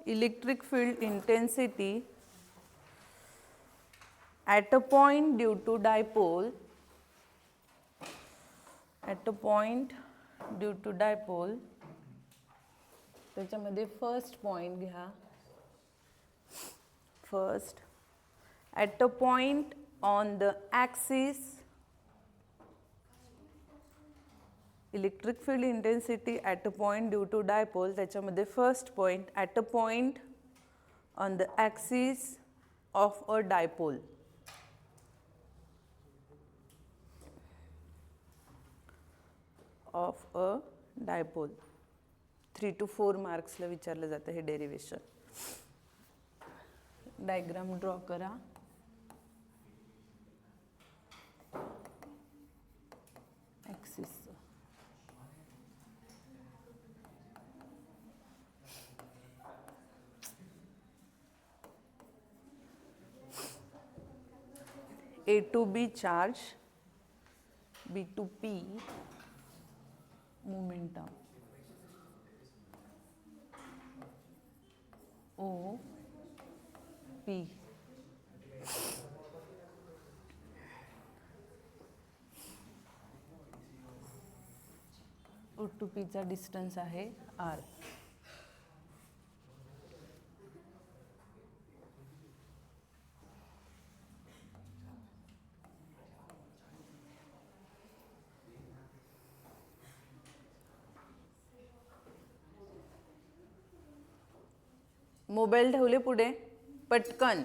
electric field intensity at a point due to dipole, त्याच्यामध्ये first point घ्या. First at a point on the axis, electric field intensity at a point due to dipole, त्याच्यामध्ये first point at a point on the axis of a dipole. of a dipole 3 to 4 मार्क्सला विचारलं जातं हे derivation. Diagram draw करा. Axis A to B charge, B to P momentum, O P. O to P चा distance आहे R. Mobile ठेवले पुढे पटकन.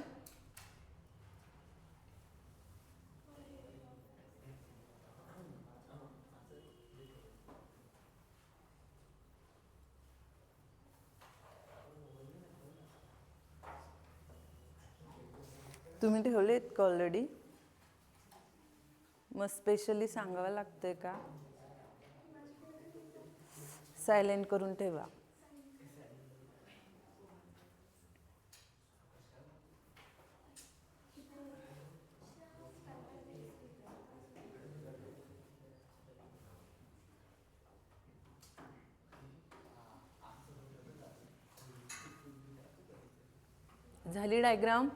तुम्ही ठेवलेत का ऑलरेडी? मग स्पेशली सांगावं लागतंय का? सायलेंट करून ठेवा. झाली डायग्राम?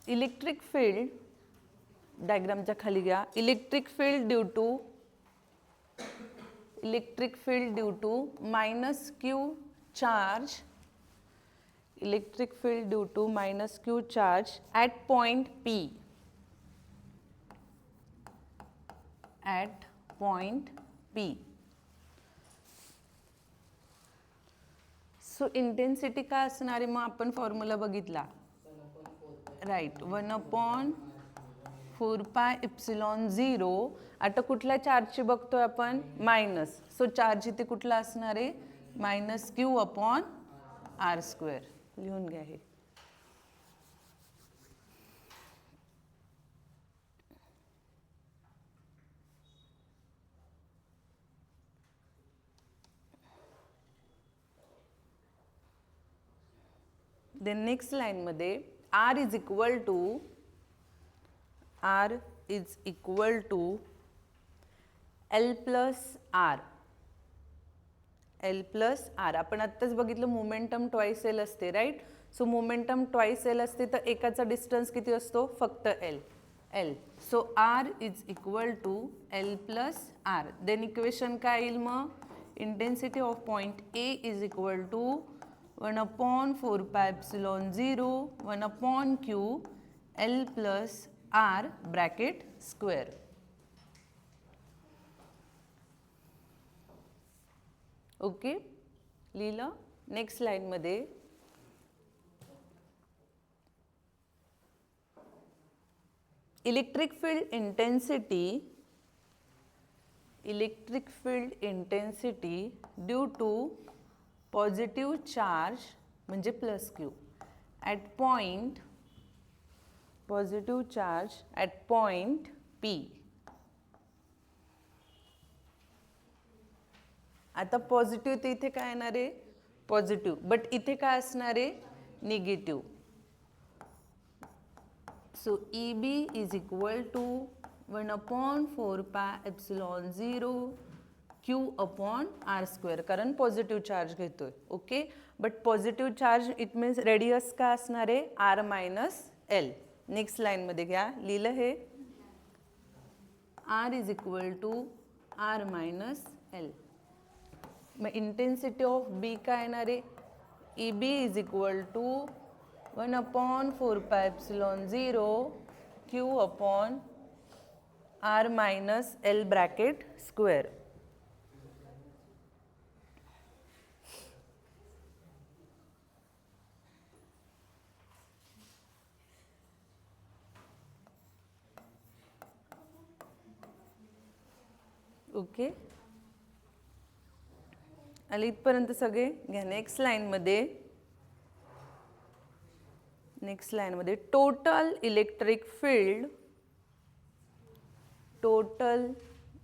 इलेक्ट्रिक फील्ड डायग्रामच्या खाली घ्या. Electric field due to minus Q charge, electric field due to minus Q charge at point P, at point P. So intensity काय असणार आहे? मग आपण फॉर्म्युला बघितला, राईट, 1/4πε0. आता कुठल्या चार्जची बघतोय आपण? मायनस. सो चार्ज इथे कुठला असणार आहे? Minus Q/r². लिहून घ्या हे. देन नेक्स्ट लाईनमध्ये R is equal to L plus R. आपण आत्ताच बघितलं मोमेंटम ट्वाईस एल असते, right? So momentum twice L असते तर एकाचा डिस्टन्स किती असतो? फक्त L. So R is equal to L plus R. Then equation काय येईल मग? Intensity of point A is equal to 1/4πε0 1/Q L plus R bracket square. Okay, लिहिलं. नेक्स्ट लाईनमध्ये electric field intensity due to positive charge म्हणजे plus Q at point, positive charge at point P. आता positive तर इथे काय येणार आहे? Positive, but इथे काय असणार आहे? Negative. So EB is equal to 1/4 pi epsilon 0 Q upon R square, कारण पॉझिटिव्ह चार्ज घेतोय. Okay, but positive charge it means radius काय असणार आहे, आर मायनस एल. नेक्स्ट लाईनमध्ये घ्या, लिहिलं हे R is equal to R minus L. मग इंटेन्सिटी ऑफ बी काय येणार आहे, EB is equal to 1/4 pi epsilon 0 Q upon R minus L bracket square. Okay, आले इथपर्यंत सगळे घ्या. नेक्स्ट लाईनमध्ये total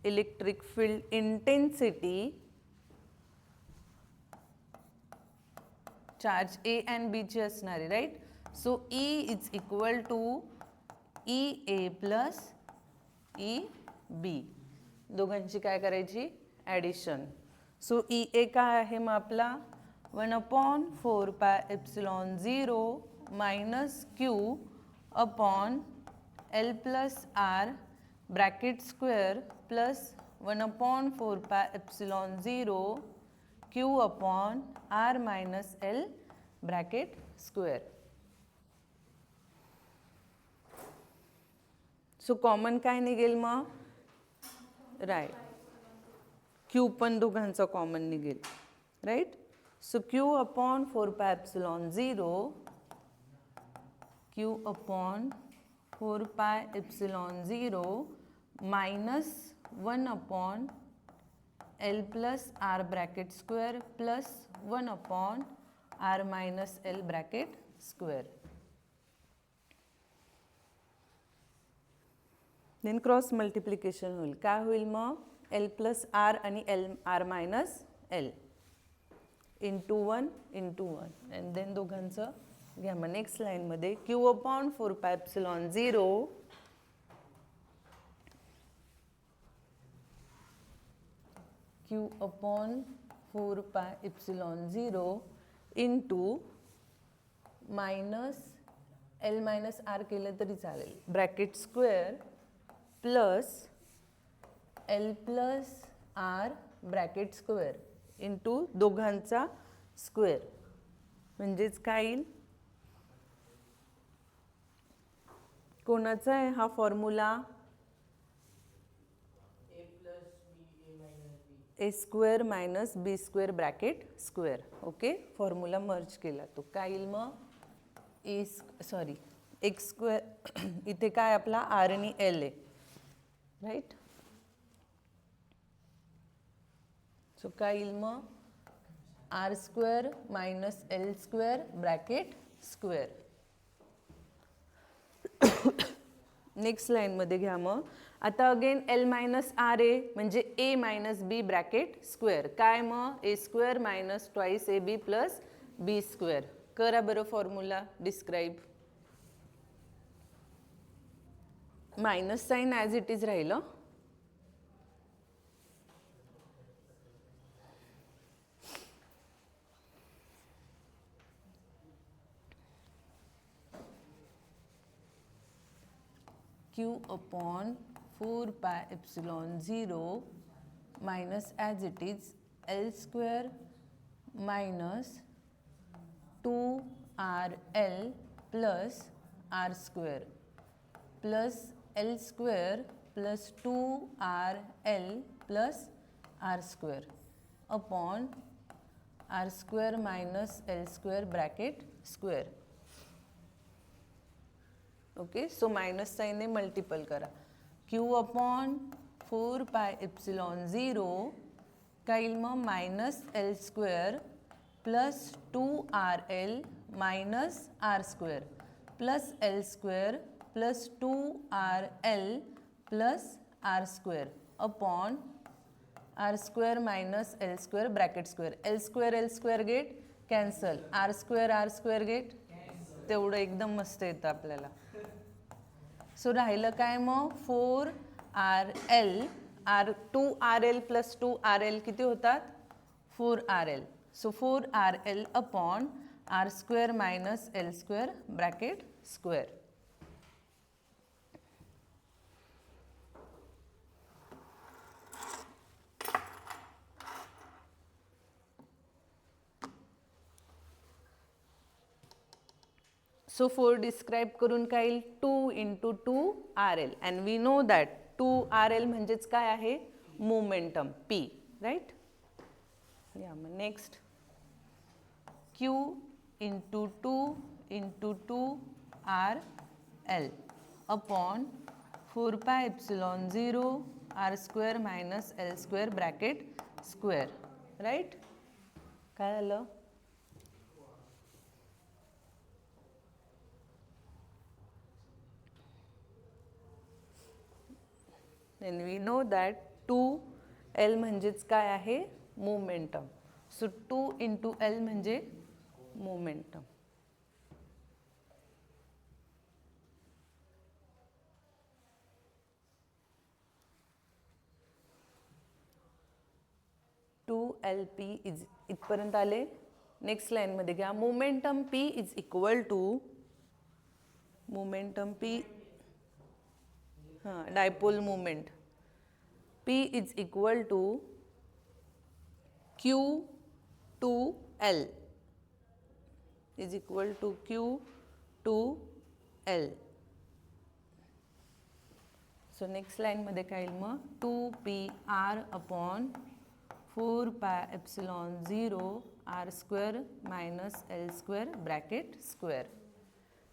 electric field intensity charge A and B ची असणार आहे, right. So E is equal to EA plus EB, दोघांची काय करायची, ॲडिशन. सो EA काय आहे मग आपला 1/4 pi epsilon 0 minus Q upon L plus R bracket square plus 1/4 pi epsilon 0 Q upon R minus L bracket square. So common काय निघेल मग, राईट, Q पण दोघांचा कॉमन निघेल, right. So Q upon 4 pi epsilon 0 Q upon 4 pi epsilon 0 minus 1 upon L plus R bracket square plus 1 upon R minus L bracket square. Then cross multiplication होईल, काय होईल मग, L प्लस आर आणि R minus L into 1 and then दोघांचं घ्या. मग next लाईनमध्ये Q upon 4 pi epsilon 0 Q upon 4 pi epsilon 0 into minus L minus R केलं तरी चालेल bracket square plus L plus R bracket square into दोघांचा square, म्हणजेच काय येईल, कोणाचा आहे हा formula, A square minus B square bracket square. Okay, formula merge केला तो काय येईल मग, एक्स स्क्वेअर इथे काय आपला आर आणि एल आहे, राईट. सो काय येईल मग, R square minus L square bracket square. Next लाईनमध्ये घ्या. मग आता अगेन L मायनस आर आहे म्हणजे A minus B bracket square, काय मग A square minus twice A B plus B square. करा बरं formula describe. Minus sign as it is राहिलं. Q upon 4 pi epsilon 0 minus as it is L square minus 2RL plus R square plus L square plus 2RL plus R square upon R square minus L square bracket square. ओके, so minus साईनने multiple करा. Q upon 4 pi epsilon 0 काय येईल मग, minus L square plus 2RL minus R square plus L square plus 2RL plus R square upon R square minus L square bracket square. L square get cancel, R square get तेवढं एकदम मस्त येतं आपल्याला. So राहिलं काय मग 4RL R 2RL plus 2RL किती होतात 4RL. So 4RL upon R square minus L square bracket square. So 4 describe करून काय येईल 2 into 2RL and we know that 2RL म्हणजेच काय आहे मोमेंटम P, राईट. या मग next Q into 2 into 2RL upon 4 pi epsilon 0 R square minus L square bracket square, right. काय झालं then we know that 2L म्हणजेच काय आहे मोमेंटम. सो 2 into L म्हणजे मोमेंटम. LP इज इथपर्यंत आले. नेक्स्ट लाईन मध्ये घ्या momentum P is equal to momentum P dipole moment P is equal to Q2L is equal to Q2L. So next line मध्ये काय येईल मग 2PR upon 4 pi epsilon 0 R square minus L square bracket square.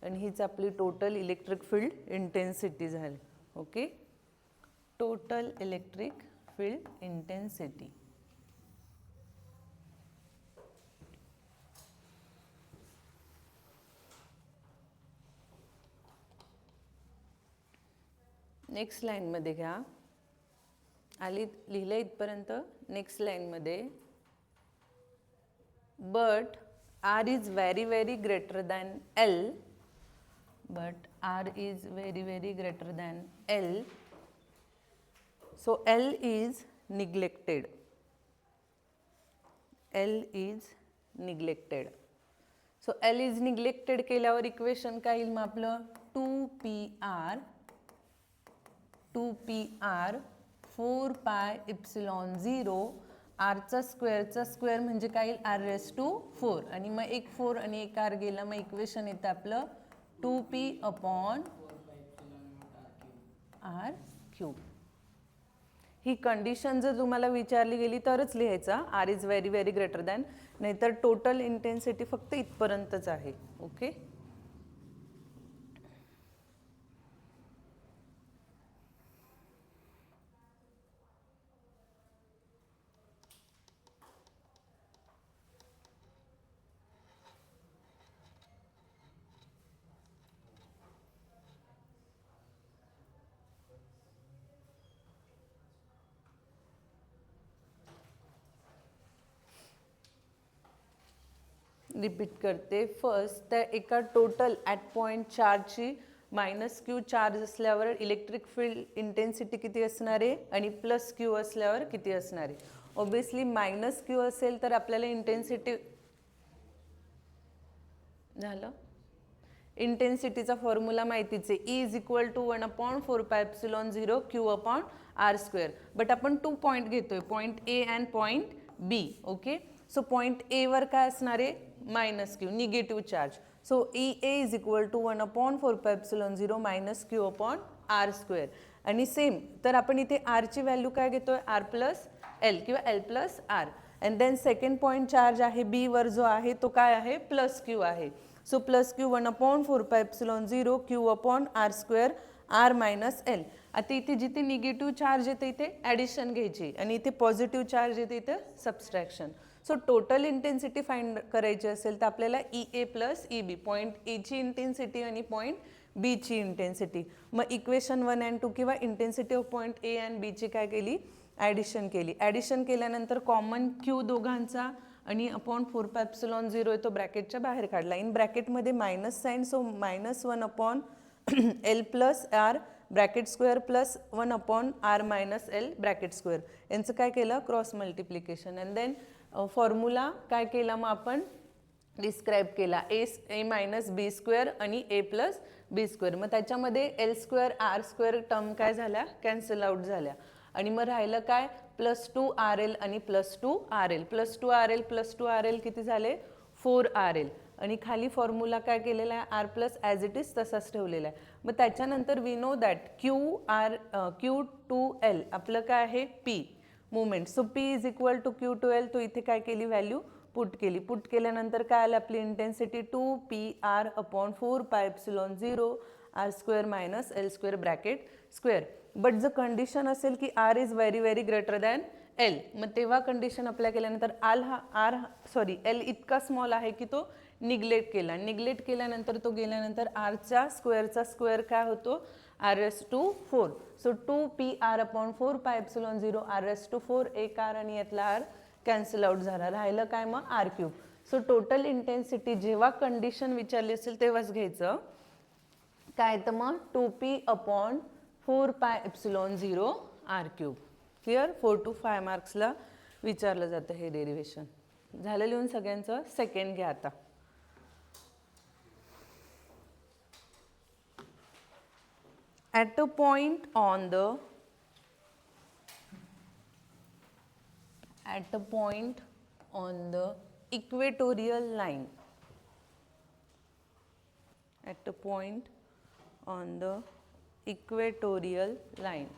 आणि हीच आपली total electric field intensity झाली. Okay, total electric field intensity. Next line मध्ये घ्या आली लिहिलं इथपर्यंत. नेक्स्ट लाईन मध्ये but R is very very greater than L but R is very very greater than L, so L is neglected. L is neglected. So L is neglected केल्यावर equation काय येईल मग आपलं 2PR 4 pi epsilon 0 R चा square म्हणजे काय येईल R raised to 4 आणि मग एक 4 आणि एक R गेला मग इक्वेशन येतं आपलं 2P अपॉन R क्यूब. ही कंडिशन जर तुम्हाला विचारली गेली तरच लिहायचा R is very very greater than, नाहीतर टोटल इंटेन्सिटी फक्त इथपर्यंतच आहे. ओके, रिपीट करते. फर्स्ट त्या एका total at point चार्जची minus Q charge असल्यावर इलेक्ट्रिक फील्ड इंटेन्सिटी किती असणार आहे आणि प्लस क्यू असल्यावर किती असणार आहे. ऑब्विसली मायनस क्यू असेल तर आपल्याला इंटेन्सिटी झालं. इंटेन्सिटीचा फॉर्म्युला माहितीच आहे E is equal to 1/4 pi epsilon 0 Q upon R square. But आपण 2 पॉईंट घेतोय, point A and point B. Okay, so point A वर काय असणार आहे minus Q, negative charge. So EA is equal to 1/4 pi epsilon 0 minus Q upon R square. आणि same तर आपण इथे R ची व्हॅल्यू काय घेतोय R प्लस L किंवा L plus R. And then second point charge आहे B वर जो आहे तो काय आहे प्लस क्यू आहे. So plus Q 1/4 pi epsilon 0 Q upon R square R minus L. आता इथे जिथे निगेटिव्ह चार्ज येते इथे ॲडिशन घ्यायची आणि इथे पॉझिटिव्ह चार्ज येते इथे subtraction. So total intensity find करायची असेल तर आपल्याला EA plus EB, point A ची इंटेन्सिटी आणि पॉईंट B ची इंटेन्सिटी. मग इक्वेशन 1 अँड 2 किंवा intensity of point A and B ची काय केली ॲडिशन केली. ॲडिशन केल्यानंतर कॉमन Q दोघांचा आणि अपॉन 4 pi epsilon 0 तो ब्रॅकेटच्या बाहेर काढला. इन ब्रॅकेटमध्ये minus sign, so -1 upon L plus R bracket square plus 1/r minus L bracket square यांचं काय केलं cross multiplication and then formula काय केला मग आपण डिस्क्राईब केला ए मायनस बी स्क्वेअर आणि ए प्लस बी स्क्वेअर मग त्याच्यामध्ये L square R square term काय झाल्या कॅन्सल आउट झाल्या आणि मग राहिलं काय +2RL आणि +2RL +2RL किती झाले 4RL आणि खाली फॉर्म्युला काय केलेला आहे R plus as it is तसाच ठेवलेला आहे मग त्याच्यानंतर वी नो दॅट Q2L आपलं काय आहे P movement so P is equal to Q2L तो इथे काय केली व्हॅल्यू पुट केल्यानंतर काय आलं आपली intensity 2PR/4πε0 r square minus L square bracket square but जर कंडिशन असेल की R is very very greater than L मग तेव्हा कंडिशन अप्लाय केल्यानंतर एल इतका स्मॉल आहे की तो निग्लेक्ट केल्यानंतर तो गेल्यानंतर आरच्या स्क्वेअरचा स्क्वेअर काय होतो r⁴ सो 2PR/4πε0 r⁴ एक आर आणि यातला आर कॅन्सल आउट झाला राहिलं काय मग r³ सो टोटल इंटेन्सिटी जेव्हा कंडिशन विचारली असेल तेव्हाच घ्यायचं काय तर मग 2p/4πε0 r³ क्लिअर 4 to 5 मार्क्सला विचारलं जातं हे डेरिव्हेशन झालं लिहून सगळ्यांचं सेकंड घ्या आता at a point on the equatorial line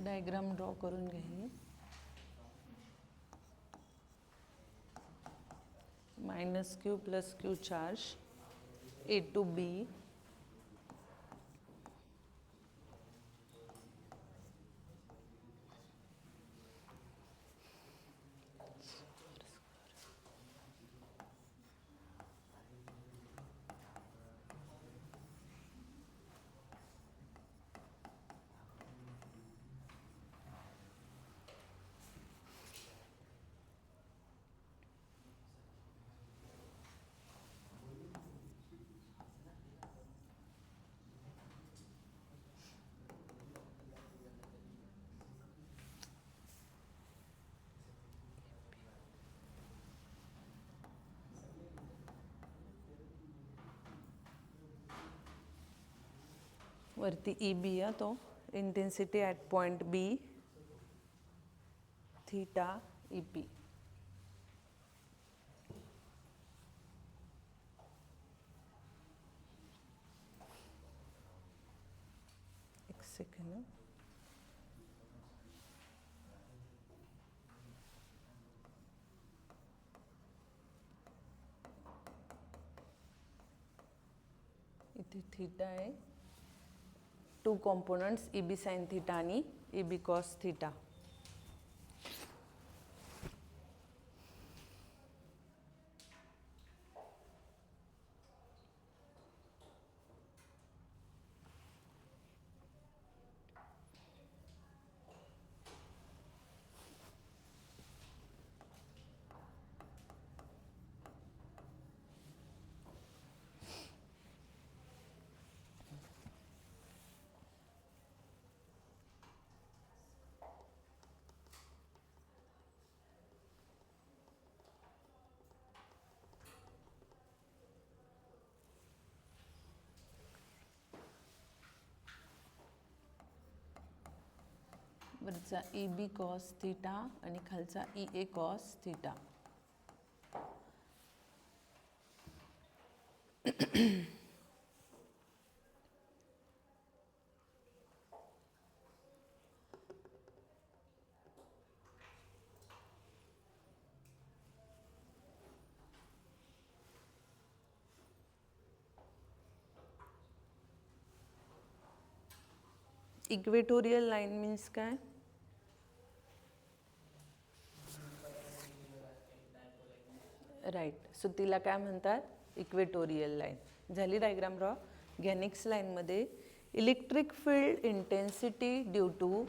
diagram draw करून घ्या -q + q charge A to B वरती EB तो intensity at point B theta EP एक सेकंड इथे थीटा आहे 2 components EB sin theta आणि EB cos theta वरचा EB cos theta आणि खालचा EA cos theta equatorial line means काय? राईट. सो तिला काय म्हणतात? Equatorial line. झाली डायग्राम ड्रॉ. घ्या नेक्स्ट लाईनमध्ये electric field intensity due to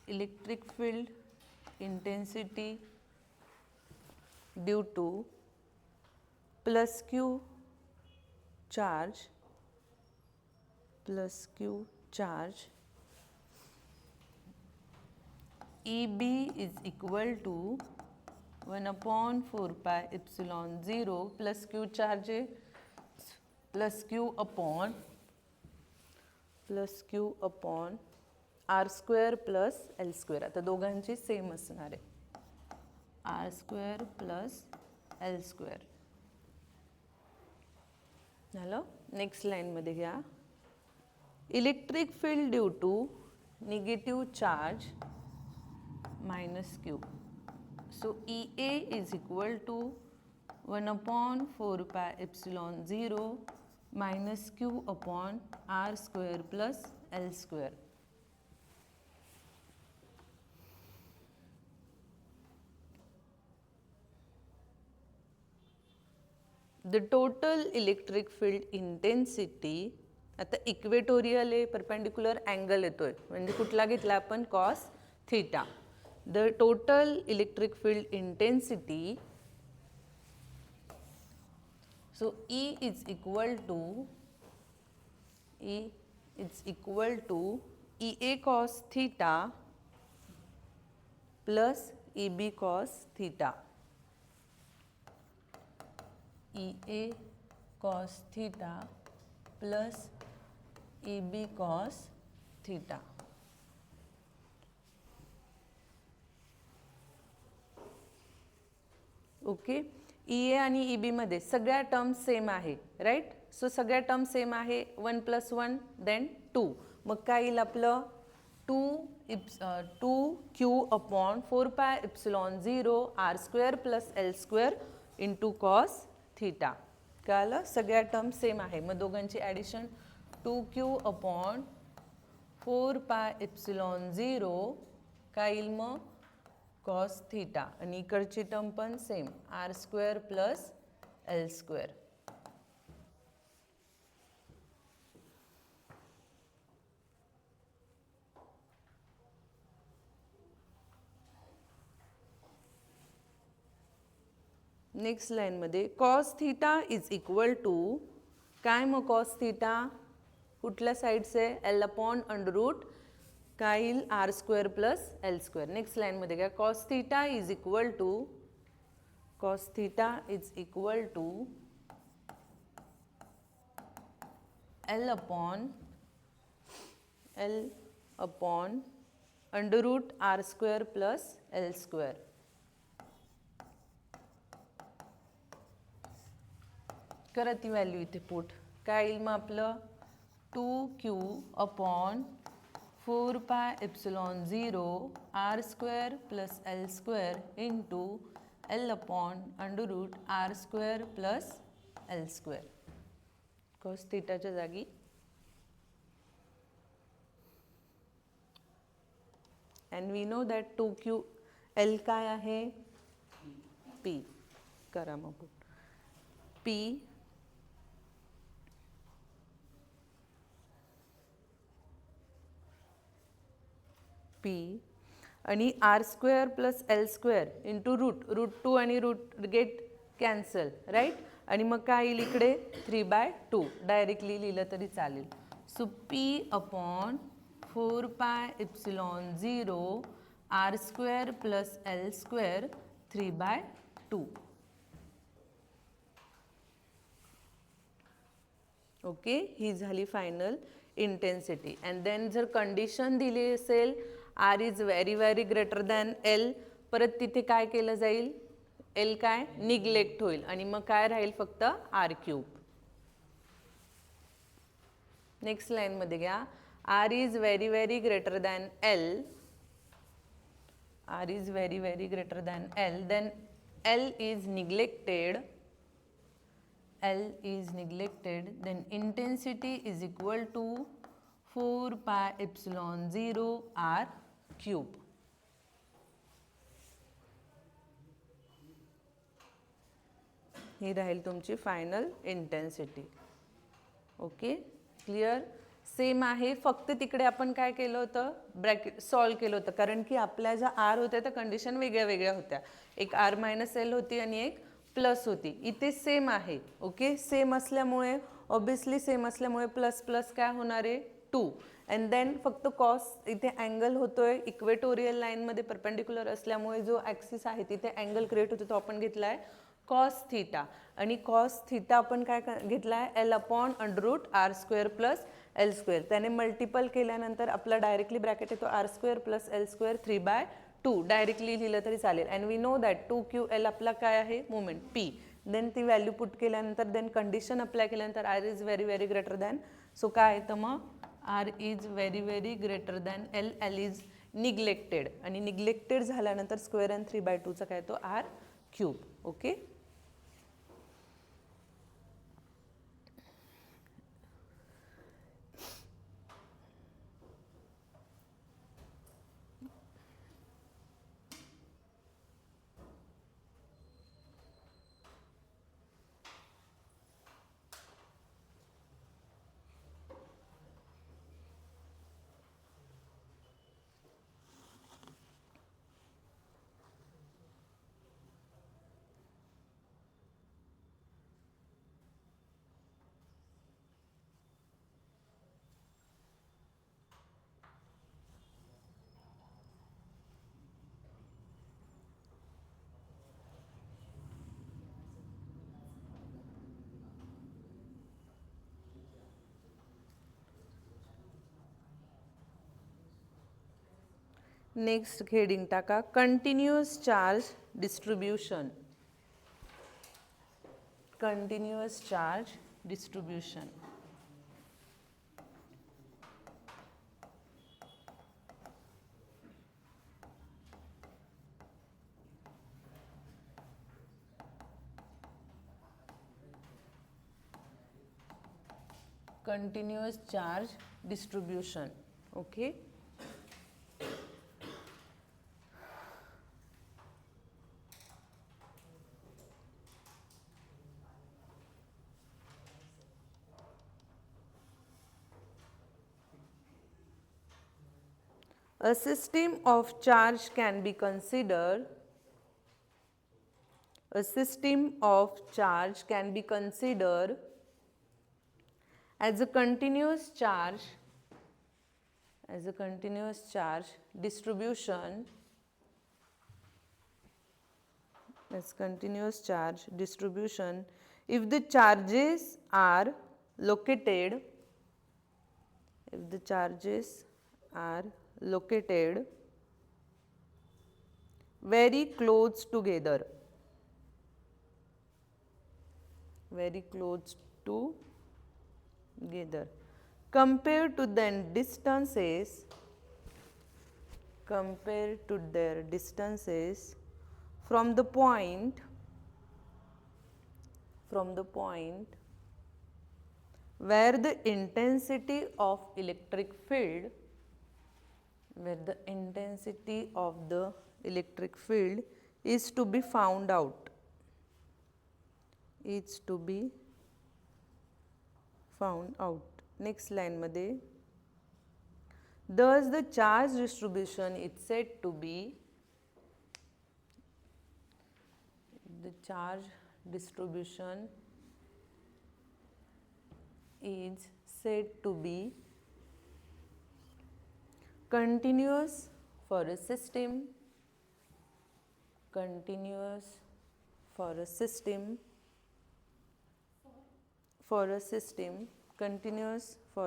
electric field intensity due to plus Q charge EB is equal to 1/4 pi epsilon 0 plus q charge plus q upon r square plus l square. आता दोघांची same असणार आहे, r square plus l square. झालं. Next लाईनमध्ये घ्या electric field due to negative charge minus q. So EA is equal to 1/4 pi epsilon 0 minus q upon r square plus l square. The total electric field intensity, आता equatorial आहे, perpendicular angle येतोय म्हणजे कुठला घेतला आपण? Cos theta. The total electric field intensity, so E is equal to EA cos theta plus EB cos theta. EA cos theta plus EB cos theta. Okay. EA आणि EB मध्ये सगळ्या terms same आहे, right. So सगळ्या terms same आहे. 1 + 1 then 2. मग काय येईल आपलं? 2q/4 pi epsilon 0 r square plus l square into cos theta. कळलं? सगळ्या टर्म्स सेम आहे. मग दोघांची ॲडिशन 2q/4 pi epsilon 0 काय येईल मग? cos theta. आणि इकडची टर्म पण same, r square plus l square. Next लाईनमध्ये cos theta is equal to काय? मग cos theta कुठल्या साईडचं आहे? L/√, काय येईल? r square plus l square. Next लाईनमध्ये घ्या cos theta is equal to L/√r square plus l square. करा ती व्हॅल्यू इथे पुट. काय येईल मग आपलं? 2q/4 pi epsilon 0 r square plus l square into L/√r square plus l square. cos थीटाच्या जागी and we know that 2ql काय आहे? p. करा मग पुट. p आणि r square plus l square into root 2 आणि रूट गेट कॅन्सल, राईट. आणि मग काय येईल इकडे? 3/2. डायरेक्टली लिहिलं तरी चालेल. So p/4 pi epsilon 0 r square plus l square 3/2. Okay. ही झाली फायनल इंटेन्सिटी. अँड देन जर कंडिशन दिली असेल r is very very greater than l, परत तिथे काय केलं जाईल? l काय? निग्लेक्ट होईल आणि मग काय राहील? फक्त r³. नेक्स्ट लाईनमध्ये घ्या r is very very greater than l, then l is neglected, then intensity is equal to 4 pi epsilon 0 r cube. ही राहील तुमची final intensity. Okay, clear. Same आहे, फक्त तिकडे आपण काय केलं होतं, ब्रॅकेट सॉल्व केलं होतं, कारण की आपल्या ज्या आर होत्या त्या कंडिशन वेगळ्या वेगळ्या होत्या. एक आर मायनस एल होती आणि एक प्लस होती. इथे सेम आहे. ओके, सेम असल्यामुळे ऑब्विसली सेम असल्यामुळे प्लस प्लस काय होणार आहे 2. अँड देन फक्त कॉस इथे अँगल होतोय इक्वेटोरियल लाईनमध्ये परपेंडिक्युलर असल्यामुळे जो ॲक्सिस आहे तिथे अँगल क्रिएट होतो तो आपण घेतला आहे कॉस थीटा. आणि कॉस थीटा आपण काय घेतला आहे L upon under root R square plus L square. त्याने मल्टिपल केल्यानंतर आपला डायरेक्टली ब्रॅकेट येतो R square plus L square 3/2. Directly लिहिलं तरी चालेल. And we know that 2QL आपला काय आहे मोमेंट पी. देन ती व्हॅल्यू पुट केल्यानंतर देन कंडिशन अप्लाय केल्यानंतर R is very very greater than. So काय येतं मग R is very very greater than L. L is neglected आणि निग्लेक्टेड झाल्यानंतर स्क्वेअर अँड 3/2चा काय येतो R cube. Okay, next heading टाका continuous charge distribution. Continuous charge distribution. continuous charge distribution. Okay, a system of charge can be considered. A system of charge can be considered as a continuous charge distribution, as continuous charge distribution if the charges are located very close together, compared to their distances from the point where the intensity of electric field is to be found out. Next line मध्ये thus the charge distribution is said to be continuous for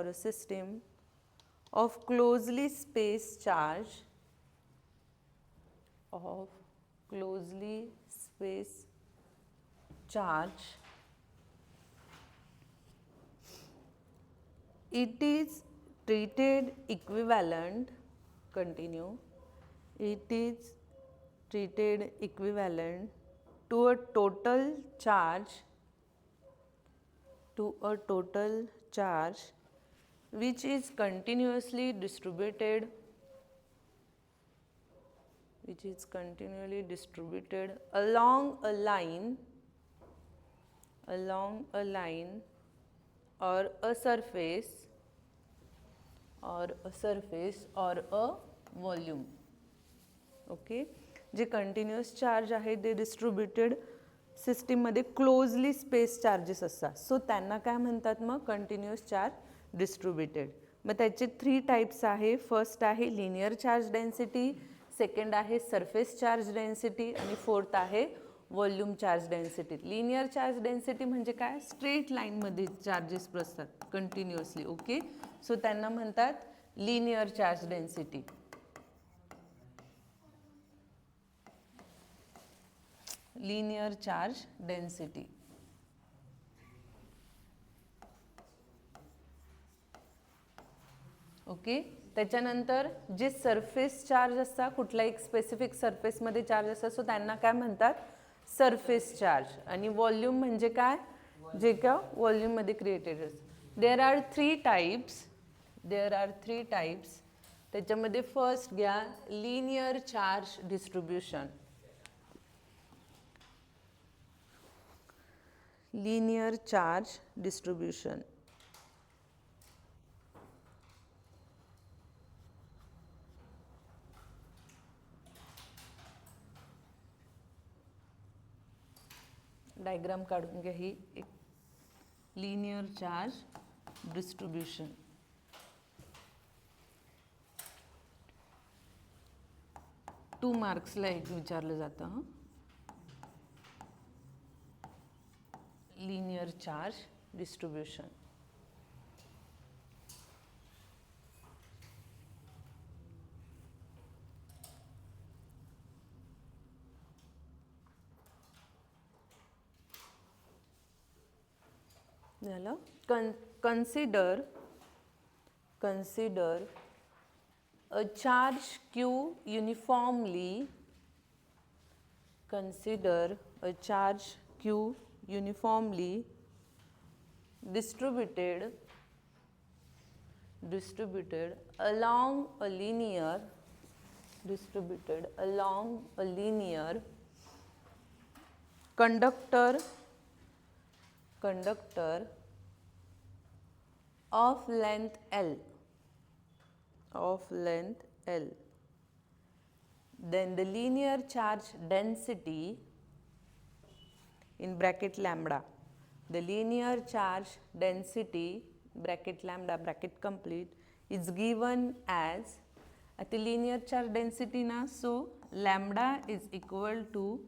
a system of closely spaced charge it is treated equivalent to a total charge which is continuously distributed along a line or a surface or a volume. Okay, जे continuous charge आहे ते distributed सिस्टीममध्ये closely space charges असतात, so त्यांना काय म्हणतात मग continuous charge distributed. मग त्याचे 3 टाइप्स आहे. फर्स्ट आहे लिनियर चार्ज डेन्सिटी, सेकंड आहे सरफेस चार्ज डेन्सिटी आणि फोर्थ आहे volume charge density. Linear charge density म्हणजे काय, स्ट्रेट लाईनमध्ये चार्जेस असतात कंटिन्युअसली. ओके, सो त्यांना म्हणतात linear charge density. Linear charge density. Okay, त्याच्यानंतर जे सरफेस चार्ज असतात, कुठला एक स्पेसिफिक सरफेसमध्ये चार्ज असतात, सो त्यांना काय म्हणतात सरफेस चार्ज. आणि व्हॉल्यूम म्हणजे काय, जे का व्हॉल्यूममध्ये क्रिएटेड असतात. There are 3 types. त्याच्यामध्ये फर्स्ट घ्या linear charge distribution. Linear charge distribution. Diagram काढून घ्या. ही एक लिनियर चार्ज डिस्ट्रीब्युशन. टू मार्क्सला एक विचारलं जातं. Linear charge distribution. झालं. Consider a charge q uniformly. Consider a charge q uniformly distributed along a linear conductor of length L. Then the linear charge density in bracket lambda. The linear charge density bracket lambda bracket complete is given as at the linear charge density na, so lambda is equal to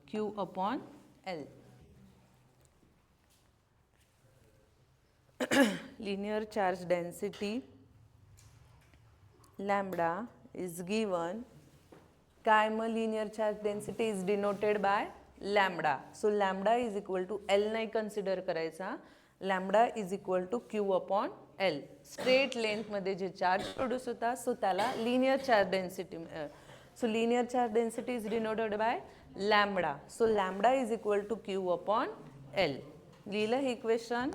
q upon L. Linear charge density lambda is given. काय मग linear charge density is denoted by lambda. So lambda is equal to L नाही consider करायचा. Lambda is equal to Q upon L. Straight लेंथमध्ये जे charge produce होता so त्याला linear charge density. So linear charge density is denoted by lambda. So lambda is equal to Q upon L. लिहिलं हे equation.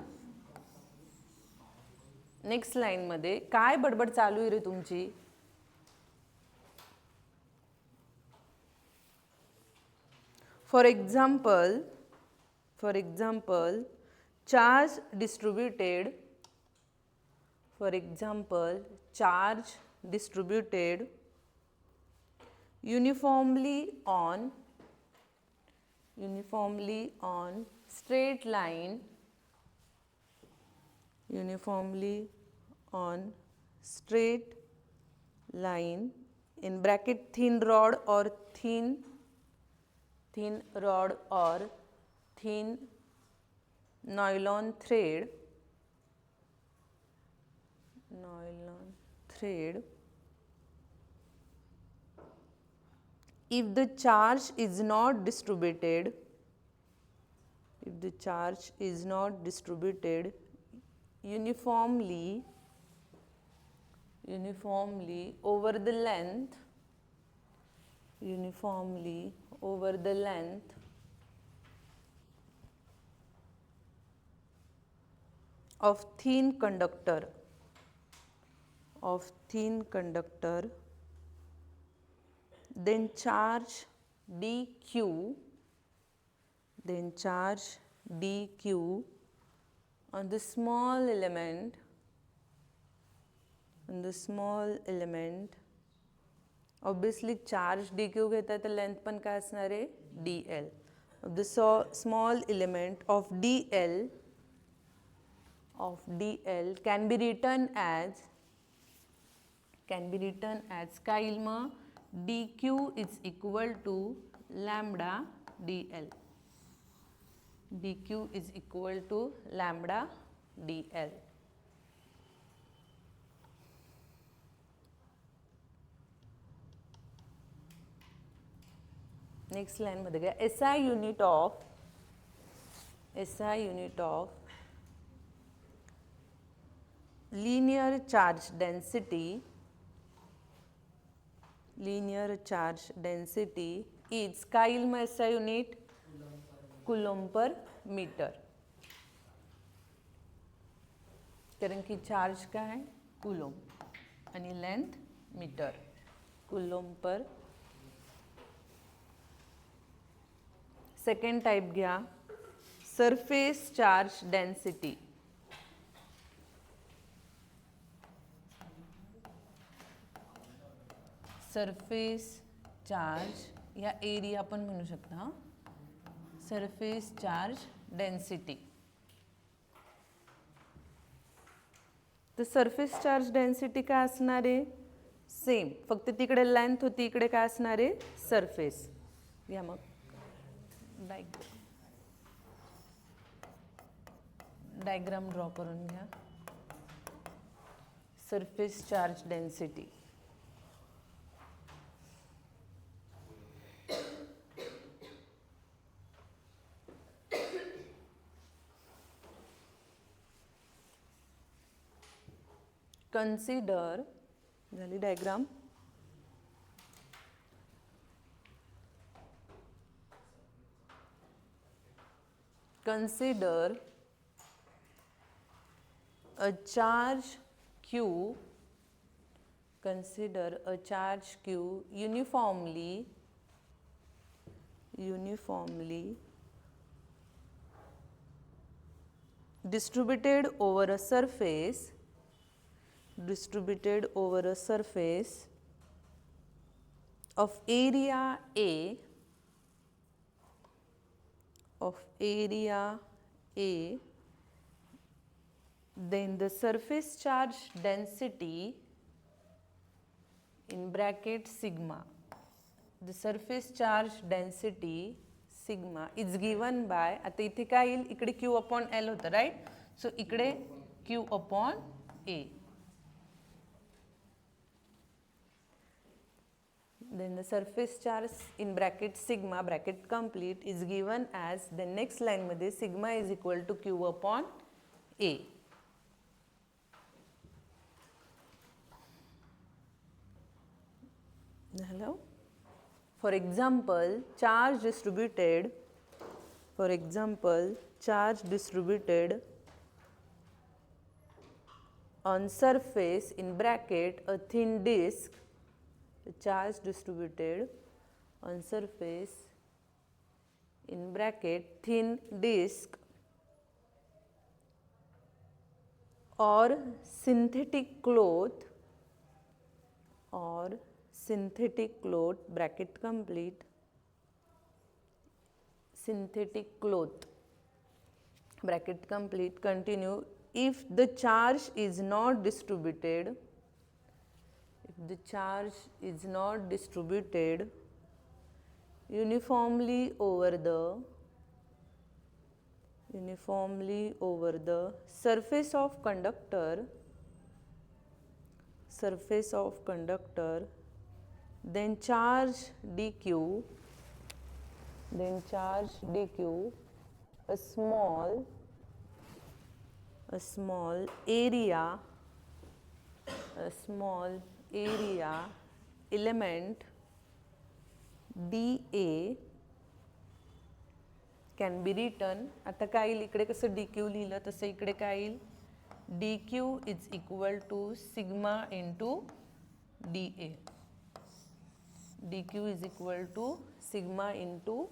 Next लाईनमध्ये काय बडबड चालू आहे रे तुमची. For example, charge distributed uniformly on straight line in bracket thin rod or thin nylon thread if the charge is not distributed uniformly over the length of thin conductor. of thin conductor, then charge dq, on the small element, obviously charge dq घेता तर length पण काय असणार आहे dl. The small element of dl can be written as काय येईल मग dq is equal to lambda dl. dq is equal to lambda dl. Next line मध्ये घ्या SI unit of linear charge density is काय येईल मग SI unit Coulomb पर metre, कारण की चार्ज काय आहे कुलॉम्ब आणि लेंथ मीटर, कुलॉम्ब पर. सेकंड टाइप घ्या surface charge density. Surface charge या एरिया पण म्हणू शकता. Surface charge density. तर सरफेस चार्ज डेन्सिटी काय असणार आहे सेम, फक्त तिकडे लेंथ होती इकडे काय असणार आहे सरफेस. घ्या मग डायग्राम ड्रॉ करून घ्या. सरफेस चार्ज डेन्सिटी कन्सिडर झाली diagram. Consider a charge q uniformly distributed over a surface of area A, then the surface charge density in bracket sigma. The surface charge density sigma is given by, आता इथे काय येईल इकडे q upon L होतं right, so इकडे q upon A. Then the surface charge in bracket sigma bracket complete is given as the next line मध्ये sigma is equal to q upon A. Hello. For example, charge distributed on surface in bracket a thin disk. Charge distributed on surface in bracket thin disk or synthetic cloth bracket complete, synthetic cloth bracket complete, continue. If the charge is not distributed uniformly over the surface of conductor, then charge dq, a small area element dA can be written. आता काय येईल इकडे कसं dq लिहिलं तसं इकडे काय येईल dq is equal to sigma into dA. dq is equal to sigma into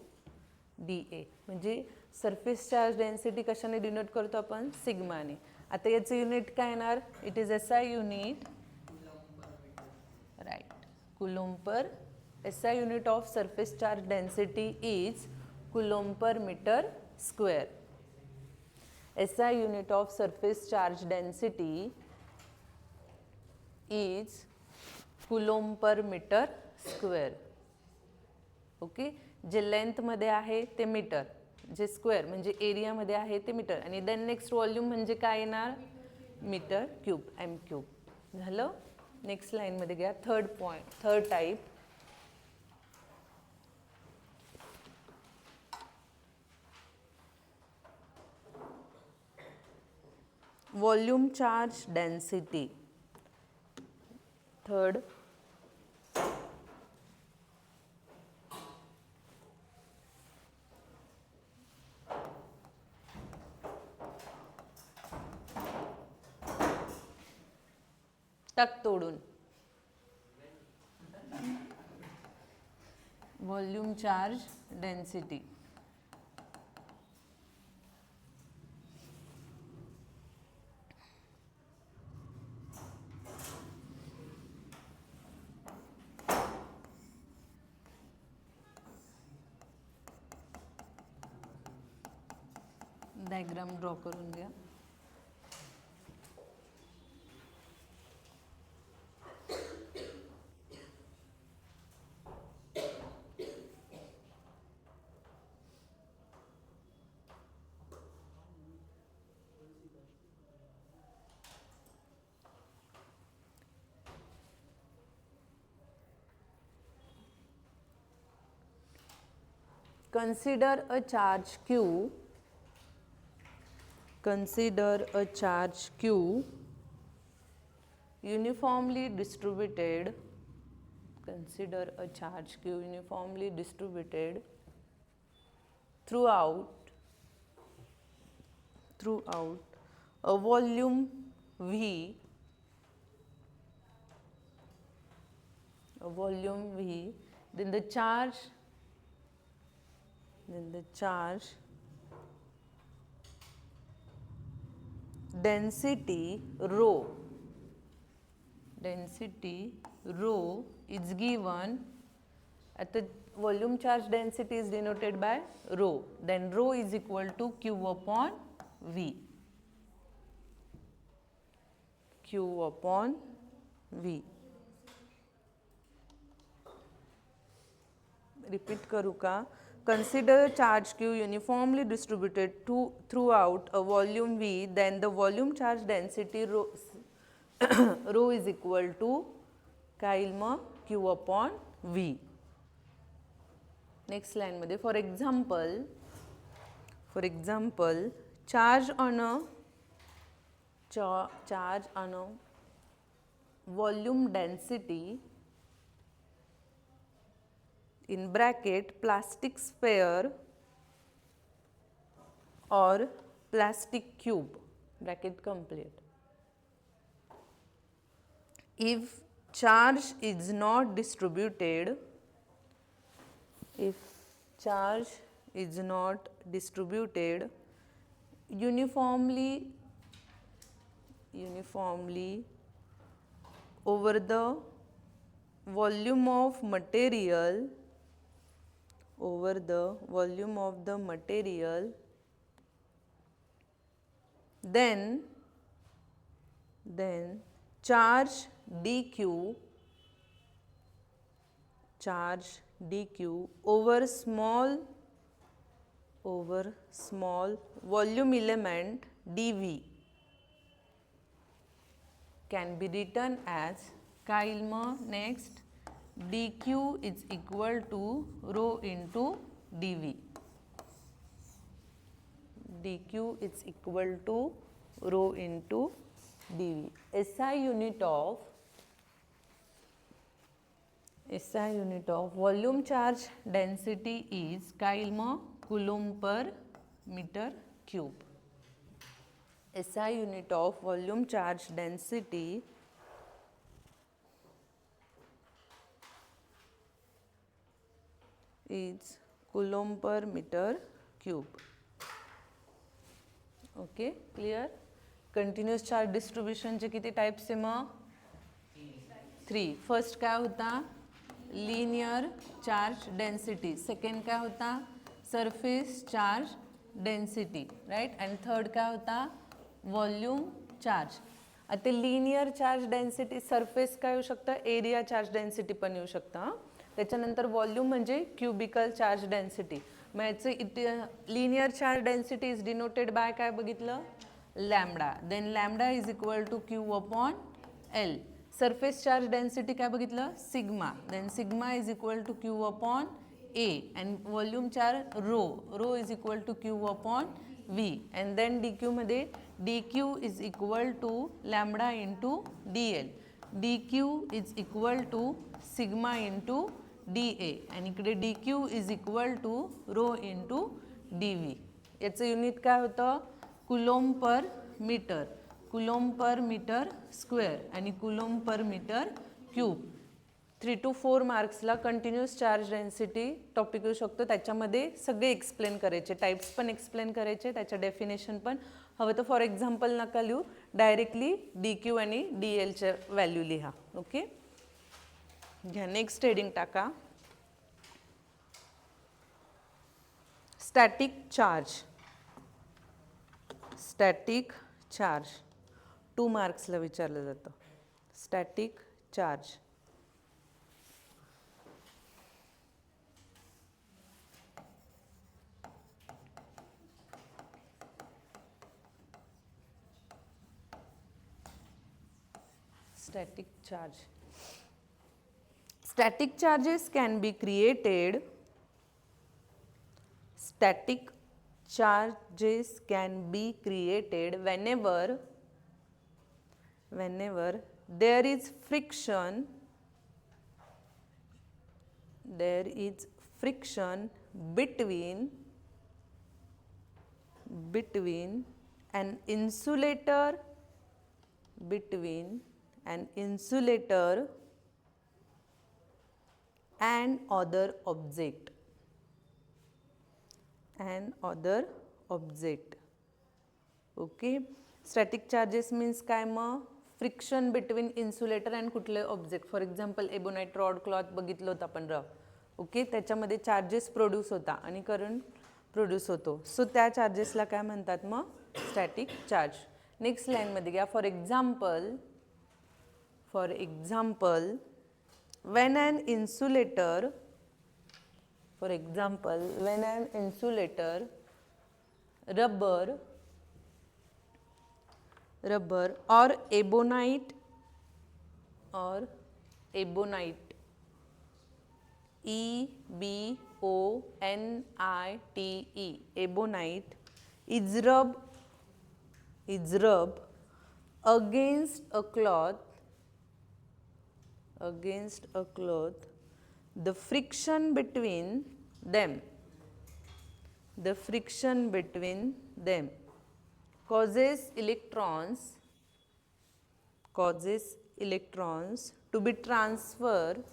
dA. म्हणजे सरफेस चार्ज डेन्सिटी कशाने डिनोट करतो आपण? सिग्माने. आता याचं युनिट काय येणार? It is SI unit, right, coulomb per. SI unit of surface charge density is coulomb per meter square. SI unit of surface charge density is coulomb per meter square. Okay, जे length मध्ये आहे ते metre, जे square म्हणजे area मध्ये आहे ते metre, आणि देन नेक्स्ट व्हॉल्यूम म्हणजे काय येणार? Metre cube, M cube. झालं. नेक्स्ट लाईन मध्ये घ्या. Third type. volume charge density. Third, टक तोडून. volume charge density. Diagram draw करून घ्या. Consider a charge Q. Consider a charge Q uniformly distributed. Consider a charge Q uniformly distributed throughout a volume V. A volume V. Then the charge density rho is given. At the volume charge density is denoted by rho. Then rho is equal to Q upon V. Q upon V. Repeat करू का? Consider charge Q uniformly distributed throughout a volume V, then the volume charge density rho is equal to काय येईल मग? Q upon V. Next line मध्ये, for example, charge on a volume density in bracket plastic sphere or plastic cube, bracket complete. If charge is not distributed uniformly over the volume of material, then charge dq over small volume element dv can be written as next dq is equal to rho into dv. dq is equal to rho into dv. SI unit of volume charge density is coulomb per meter cube. SI unit of volume charge density is coulomb per meter cube. Okay clear. Continuous charge डिस्ट्रीब्युशनचे किती types आहे मग? 3. First काय होता? Linear charge density. Second काय होता? Surface charge density, right. And third काय होता? Volume charge. आता लिनियर चार्ज डेन्सिटी सरफेस काय येऊ शकतं? एरिया चार्ज डेन्सिटी पण येऊ शकतं. त्याच्यानंतर व्हॉल्यूम म्हणजे क्युबिकल चार्ज डेन्सिटी. मग याचं linear charge density is denoted by काय बघितलं? Lambda. Then lambda is equal to Q upon L. Surface charge density काय बघितलं? Sigma. Then sigma is equal to Q upon A. And volume charge rho. Rho is equal to Q upon V. And then D Q मध्ये D Q is equal to lambda into D L. D Q is equal to sigma into D A. आणि इकडे D Q is equal to rho into D V. याचं unit काय होतं? Coulomb per metre, coulomb per metre square आणि coulomb per metre cube. 3 to 4 मार्क्सला continuous charge density topic येऊ शकतो. त्याच्यामध्ये सगळे एक्सप्लेन करायचे, टाइप्स पण एक्सप्लेन करायचे, त्याच्या डेफिनेशन पण. हवं तर फॉर एक्झाम्पल नका लिहू, डायरेक्टली डी क्यू आणि डी एलच्या व्हॅल्यू लिहा. ओके घ्या. नेक्स्ट हेडिंग टाका, स्टॅटिक चार्ज. स्टॅटिक चार्ज 2 मार्क्सला विचारलं जातं. Static charge. Static charge. Static charges can be created. Static charges can be created whenever there is friction. There is friction between an insulator and other object. Okay. Static charges means काय मग? Friction between insulator and कुठले object. For example ebonite rod cloth बघितलं होतं आपण rough. Okay त्याच्यामध्ये charges produce होता आणि current produce होतो. सो त्या चार्जेसला काय म्हणतात मग? Static charge. नेक्स्ट लाईनमध्ये घ्या. For example when an insulator rubber or ebonite EBONITE ebonite is rubbed against a cloth, the friction between them causes electrons to be transferred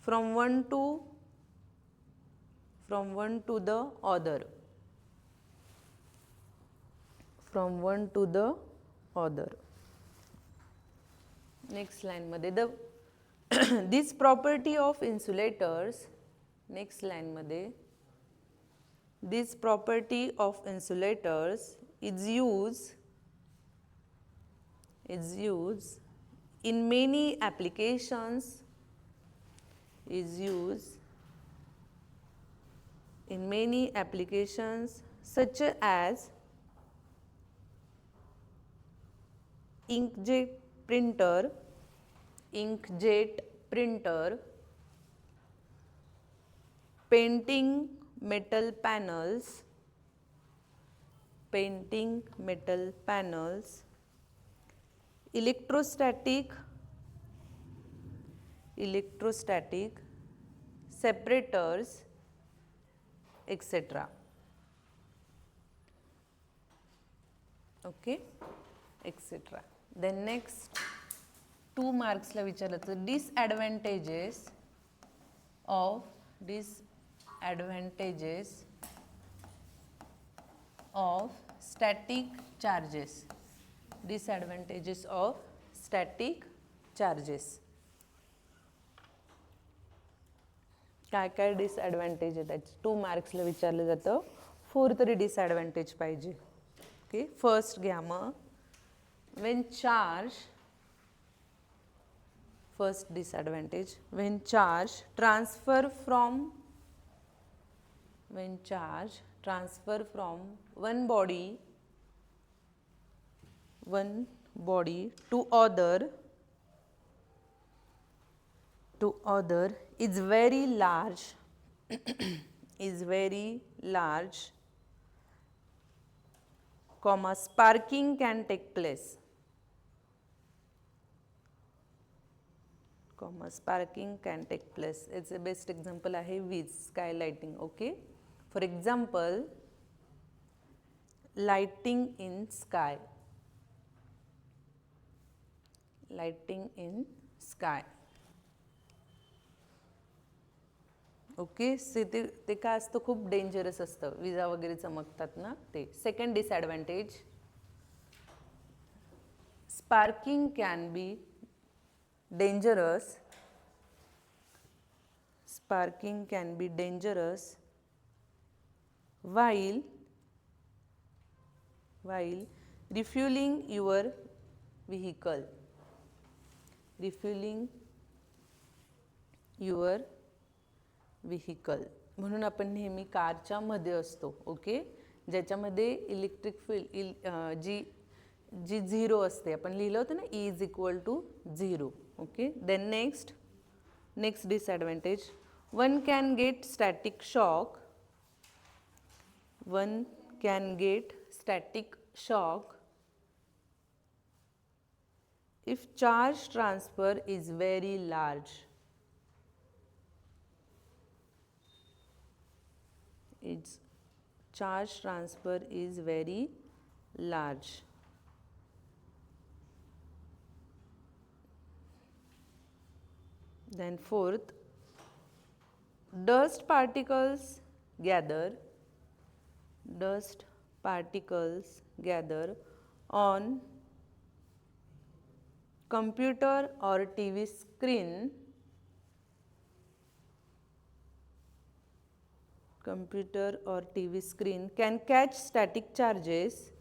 from one to the other. Next line मध्ये this property of insulators. Next line मध्ये this property of insulators is used in many applications. Such as inkjet printer, painting metal panels, electrostatic separators, etc. Okay etcetera. Then next 2 मार्क्सला विचारलं तर disadvantages of static charges. Disadvantages of static charges. काय काय disadvantage आहे त्याची 2 मार्क्सला विचारलं जातं. 4 तरी डिसॲडव्हान्टेज पाहिजे. ओके फर्स्ट घ्या मग. when charge first disadvantage when charge transfer from one body to other is very large comma sparking can take place. It's a best example आहे वीज sky lighting. okay for example lighting in sky. Okay ते काय असतं खूप dangerous असतं विजा वगैरे चमकतात ना ते. Second disadvantage sparking can be dangerous while refueling your vehicle. म्हणून आपण नेहमी कारच्या मध्ये असतो. ओके ज्याच्यामध्ये इलेक्ट्रिक जी 0 असते आपण लिहिलं होतं ना E = 0. Okay then next disadvantage one can get static shock if charge transfer is very large. Then fourth, dust particles gather on computer or TV screen can catch static charges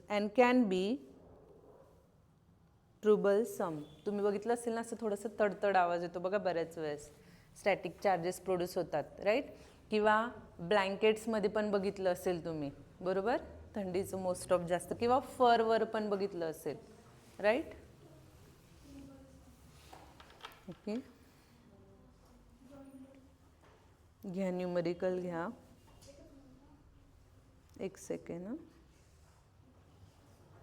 and can be troublesome. तुम्ही बघितलं असेल ना असं थोडंसं तडतड आवाज येतो बघा बऱ्याच वेळेस स्टॅटिक चार्जेस प्रोड्यूस होतात राईट. किंवा ब्लँकेट्समध्ये पण बघितलं असेल तुम्ही बरोबर थंडीचं मोस्ट ऑफ जास्त किंवा फरवर पण बघितलं असेल राईट. ओके घ्या न्यूमरिकल घ्या एक सेकंड.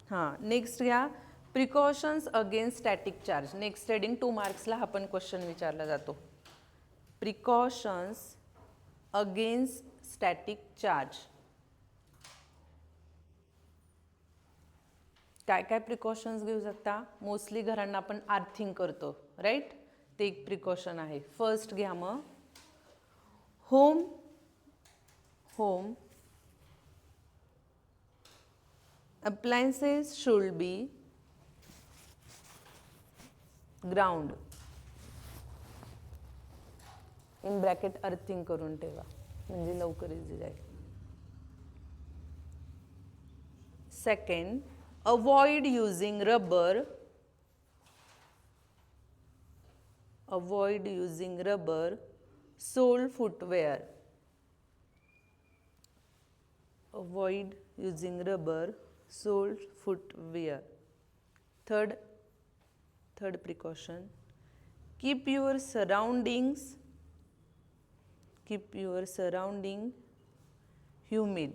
हां नेक्स्ट घ्या precautions against static charge. Next heading 2 मार्क्सला हा पण क्वेश्चन विचारला जातो. Precautions against static charge. काय काय प्रिकॉशन्स घेऊ शकता. मोस्टली घरांना आपण आर्थिंग करतो राईट ते एक प्रिकॉशन आहे. फर्स्ट घ्या मग home appliances should be ground in bracket earthing करून ठेवा म्हणजे लवकर इझी जाईल. Second avoid using sole footwear. Third precaution keep your surrounding humid.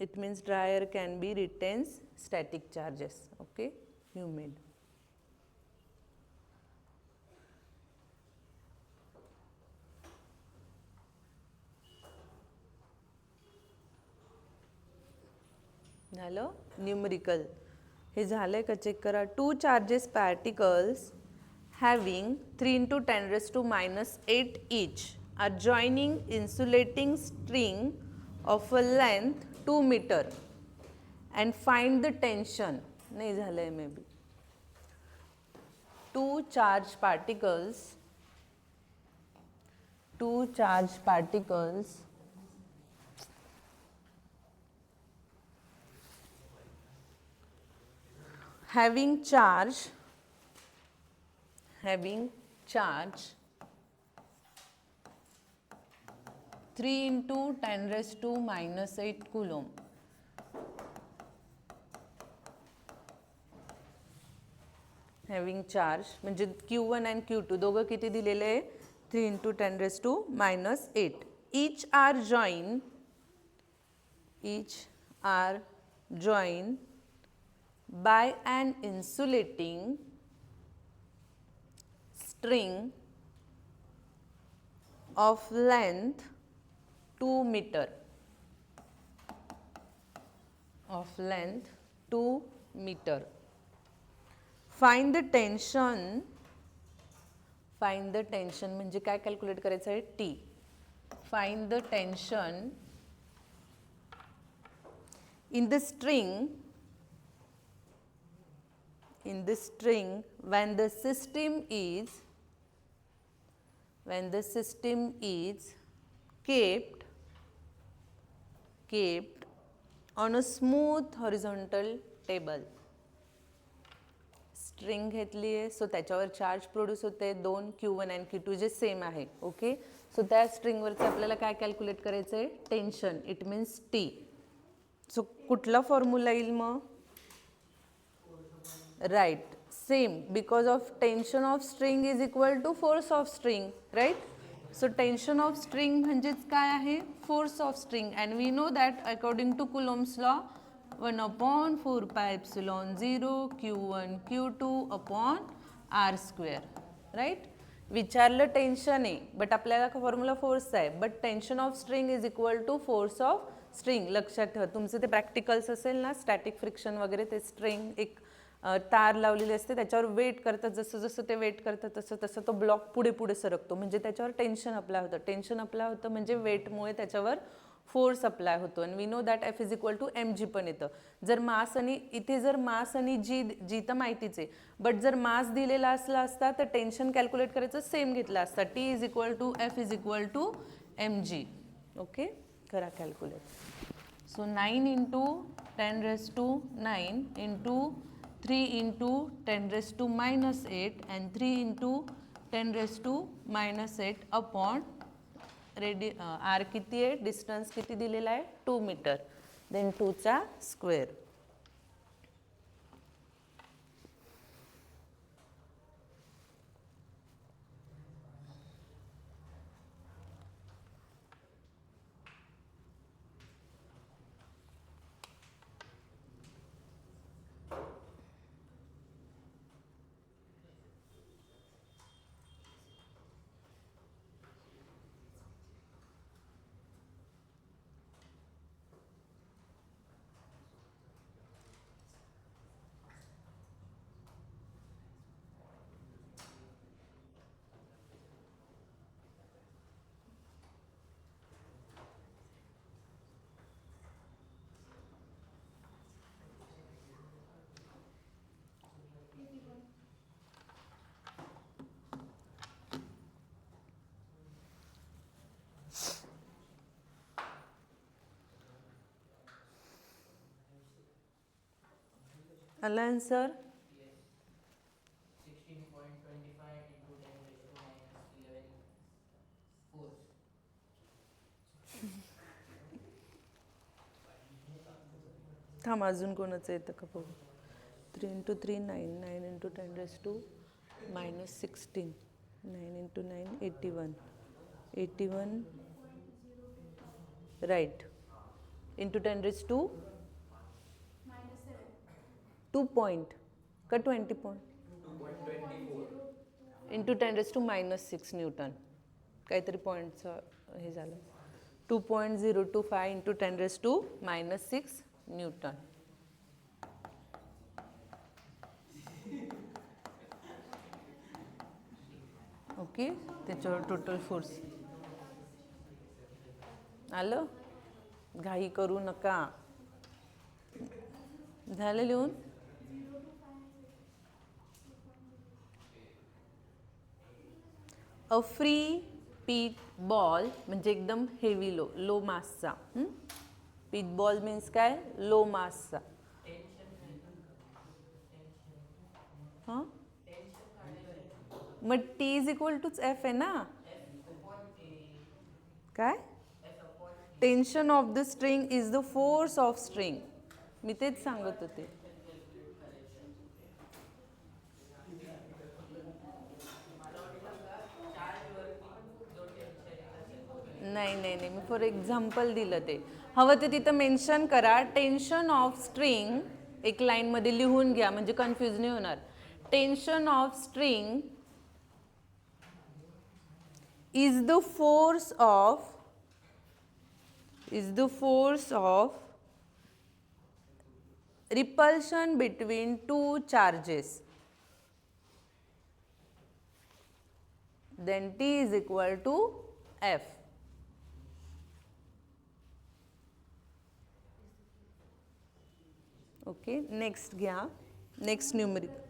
It means dryer can be retains static charges. Okay humid. झालं numerical. हे झालंय का check करा. 2 charges particles having 3 into 10 raised to minus 8 each are joining insulating string of a length 2 meter and find the tension. नाही झालंय may be. 2 charged particles having charge 3 into 10 raised to minus 8 coulomb. Having charge म्हणजे Q1 and Q2 दोघं किती दिलेले आहे 3 into 10 raised to minus 8. Each are joined by an insulating string of length 2 meter. Find the tension म्हणजे काय calculate करायचं आहे T. Find the tension in the string when the system is kept on a smooth horizontal table. String घेतली आहे so त्याच्यावर charge produce होते 2 Q1 आणि Q2 जे सेम आहे. ओके, सो त्या स्ट्रिंगवरचं आपल्याला काय कॅल्क्युलेट करायचं आहे tension. It means T. So कुठला फॉर्म्युला येईल मग right same because of tension of string is equal to force of string right. So tension of string म्हणजेच काय आहे force of string and we know that according to Coulomb's law 1 upon 4 pi epsilon 0 Q1 Q2 upon R square right. विचारलं tension आहे but आपल्याला formula force आहे but tension of string is equal to force of string. लक्षात ठेवा तुमचं ते practicals असेल ना स्टॅटिक फ्रिक्शन वगैरे ते स्ट्रिंग एक तार लावलेली असते त्याच्यावर वेट करतात जसं जसं ते वेट करतात तसं तसं तो ब्लॉक पुढे पुढे सरकतो म्हणजे त्याच्यावर टेन्शन अप्लाय होतं म्हणजे वेटमुळे त्याच्यावर फोर्स अप्लाय होतो. आणि we know that F is equal to mg पण येतं. जर मास आणि इथे जर मास आणि जी तर माहितीच आहे बट जर मास दिलेला असला असता तर टेन्शन कॅल्क्युलेट करायचं सेम घेतला असता T is equal to F is equal to mg. Okay, करा calculate. So 9 into 10 raised to 9 into 3 into 10 raised to minus 8 and 3 into 10 raised to minus 8 upon R किती आहे डिस्टन्स किती दिलेला आहे 2 metre then 2 चा square. आला answer. 16.25 into 10 raised to minus 11 force. थांब अजून कोणाचं येतं का बघू. 3 into 3 9 9 into 10 raised to minus 16 9 into 9 81 right into 10 raised to minus 7 2 point का 20 point 2.24 into 10 raised to minus 6 Newton काहीतरी पॉईंटचं हे झालं 2.025 into 10 raised to minus 6 Newton. Okay, त्याच्यावर टोटल फोर्स आलं. घाई करू नका. झालं लिहून. अ फ्री पीट बॉल म्हणजे एकदम हेवी लो मासचा. पीट बॉल मीन्स काय? लो मासचा. हां, मग T is equal to F आहे ना. काय? Tension of the string is the force of string. मी तेच सांगत होते. नाही नाही नाही, मी फॉर एक्झाम्पल दिलं ते. हवं ते तिथं मेन्शन करा. टेन्शन ऑफ स्ट्रिंग एक लाईनमध्ये लिहून घ्या म्हणजे कन्फ्यूज नाही होणार. Tension of string is the force of repulsion between two charges. Then T is equal to F. Okay, next घ्या. Next numerical.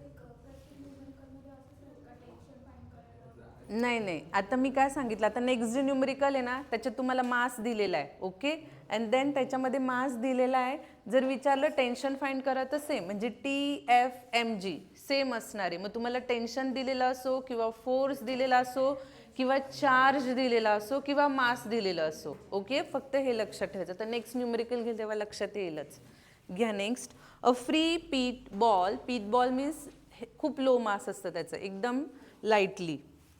नाही नाही, आता मी काय सांगितलं, आता नेक्स्ट जे न्यूमरिकल आहे ना त्याच्यात तुम्हाला मास दिलेला आहे. ओके, अँड देन त्याच्यामध्ये मास दिलेला आहे. जर विचारलं टेन्शन फाइंड करा तर सेम म्हणजे TFMG सेम असणार आहे. मग तुम्हाला टेन्शन दिलेलं असो किंवा फोर्स दिलेला असो किंवा चार्ज दिलेला असो किंवा मास दिलेला असो. ओके, फक्त हे लक्षात ठेवायचं. तर नेक्स्ट न्यूमरिकल घेईल तेव्हा लक्षात येईलच. घ्या नेक्स्ट. अ फ्री पीट बॉल मीन्स खूप लो मास असतं त्याचं, एकदम lightly.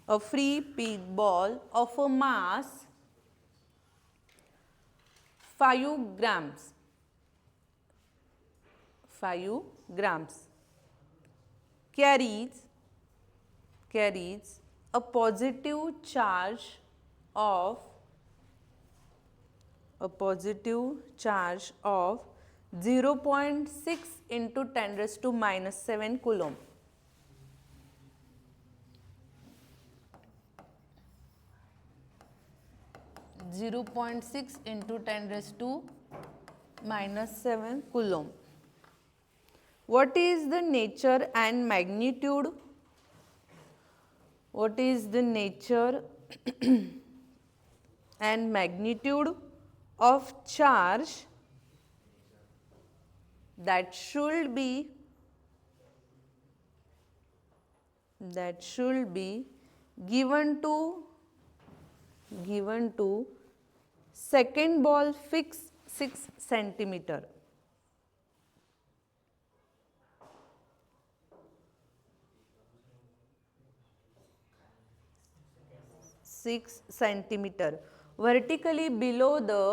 A free peat ball of a mass 5 grams. 5 grams carries a positive charge of 0.6 into 10 raised to minus 7 coulomb. (0.6 into 10 raised to minus 7 coulomb. What is the nature and magnitude? What is the nature and magnitude of charge that should be given to second ball fixed 6 centimeter? 6 centimeter vertically below the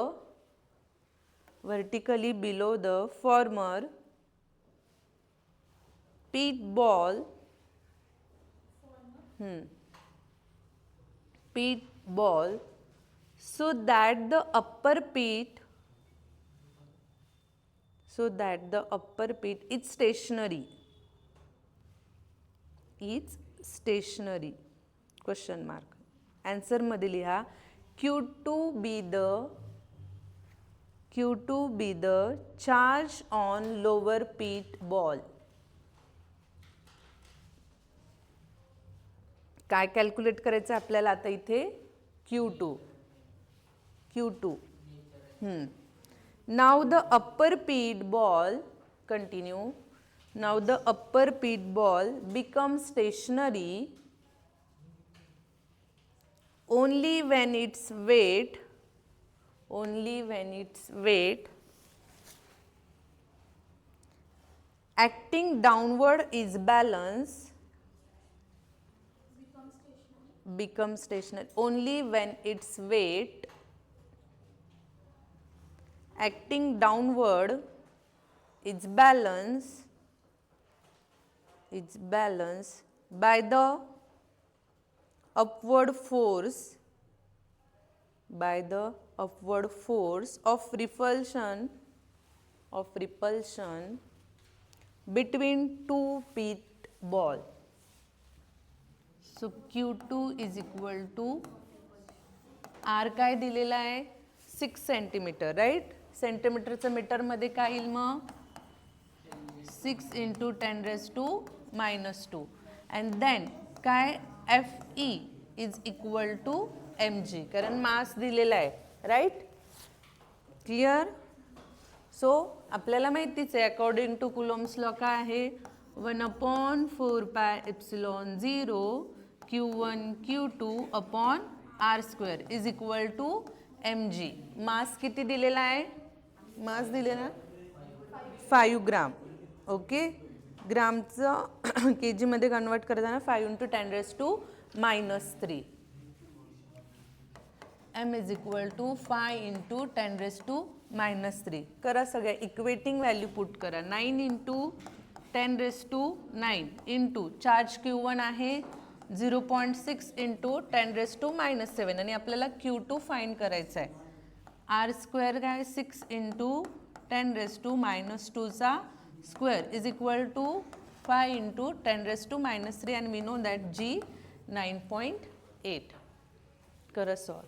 former peat ball so that the upper peat is stationary. Question mark. Answer मध्ये लिहा Q2 be the charge on lower peat ball. काय calculate करायचं आपल्याला आता इथे? Q2. Now the upper peat ball, continue. Now the upper peat ball becomes stationary only when its weight acting downward is balanced. Becomes stationary only when its weight acting downward is balanced by the upward force of repulsion between two peat ball. So Q2 is equal to R काय दिलेला आहे 6 centimetre right. सेंटीमीटरचं मीटरमध्ये काय येईल मग 6 into 10⁻⁻². And then काय FE is equal to mg, कारण मास दिलेला आहे राईट. क्लिअर. सो आपल्याला माहितीच आहे अकॉर्डिंग टू कुलॉम्स लॉ काय आहे 1/4πε0 Q1 Q2 upon R² is equal to mg. Mass किती दिलेला आहे, मास दिलेला 5 ग्राम. ओके, ग्रामचं के जीमध्ये कन्वर्ट करताना 5 into 10⁻⁻³ m is equal to 5 into 10⁻⁻³ करा. सगळ्या इक्वेटिंग व्हॅल्यू पुट करा. 9 इंटू 10⁻⁹ इंटू चार्ज Q1 आहे 0.6 इंटू 10⁻⁻⁷ आणि आपल्याला Q2 फाइंड करायचा आहे. R² काय 6 into 10⁻⁻² is equal to 5 into 10⁻⁻³ and we know that G 9.8. करा सॉल्व.